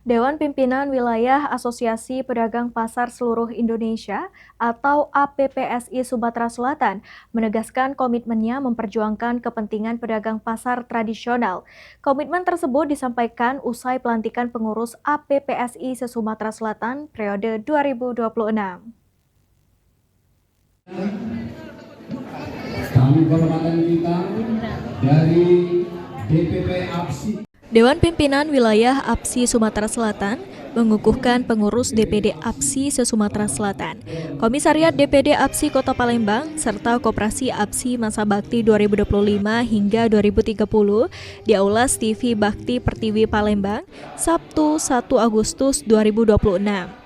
Dewan Pimpinan Wilayah Asosiasi Pedagang Pasar Seluruh Indonesia atau APPSI Sumatera Selatan menegaskan komitmennya memperjuangkan kepentingan pedagang pasar tradisional. Komitmen tersebut disampaikan usai pelantikan pengurus APPSI se-Sumatera Selatan periode 2026. Kami kehormatan kita dari DPP APSI. Dewan Pimpinan Wilayah APSI Sumatera Selatan mengukuhkan pengurus DPD APSI se-Sumatera Selatan, Komisariat DPD APSI Kota Palembang, serta Koperasi APSI Masa Bakti 2025 hingga 2030 di Aula TV Bakti Pertiwi Palembang, Sabtu 1 Agustus 2026.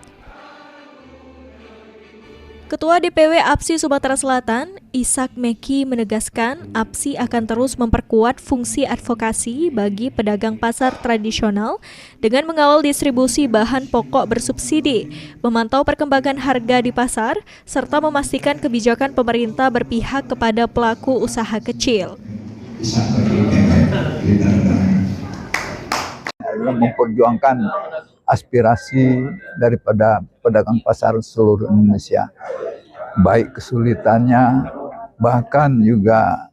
Ketua DPW APSI Sumatera Selatan, Ishak Meki menegaskan APSI akan terus memperkuat fungsi advokasi bagi pedagang pasar tradisional dengan mengawal distribusi bahan pokok bersubsidi, memantau perkembangan harga di pasar, serta memastikan kebijakan pemerintah berpihak kepada pelaku usaha kecil. Memperjuangkan aspirasi daripada pedagang pasar seluruh Indonesia, baik kesulitannya, bahkan juga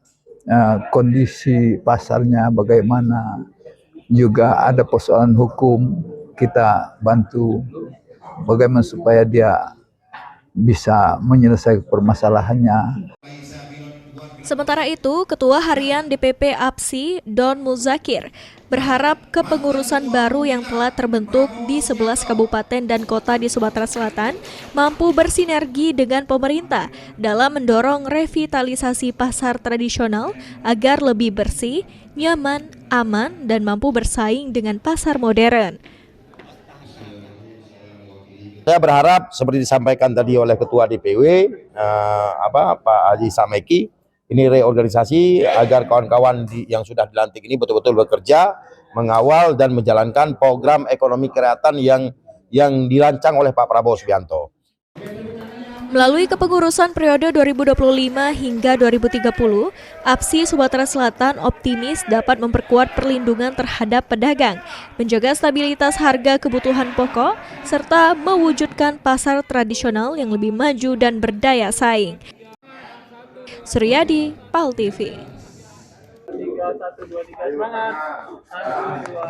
kondisi pasarnya bagaimana, juga ada persoalan hukum, kita bantu bagaimana supaya dia bisa menyelesaikan permasalahannya. Sementara itu, Ketua Harian DPP APSI, Don Muzakir, berharap kepengurusan baru yang telah terbentuk di 11 kabupaten dan kota di Sumatera Selatan mampu bersinergi dengan pemerintah dalam mendorong revitalisasi pasar tradisional agar lebih bersih, nyaman, aman, dan mampu bersaing dengan pasar modern. Saya berharap seperti disampaikan tadi oleh Ketua DPW Pak Haji Sameki, ini reorganisasi agar kawan-kawan yang sudah dilantik ini betul-betul bekerja, mengawal dan menjalankan program ekonomi kerakyatan yang dirancang oleh Pak Prabowo Subianto. Melalui kepengurusan periode 2025 hingga 2030, APSI Sumatera Selatan optimis dapat memperkuat perlindungan terhadap pedagang, menjaga stabilitas harga kebutuhan pokok, serta mewujudkan pasar tradisional yang lebih maju dan berdaya saing. Suryadi, PAL TV.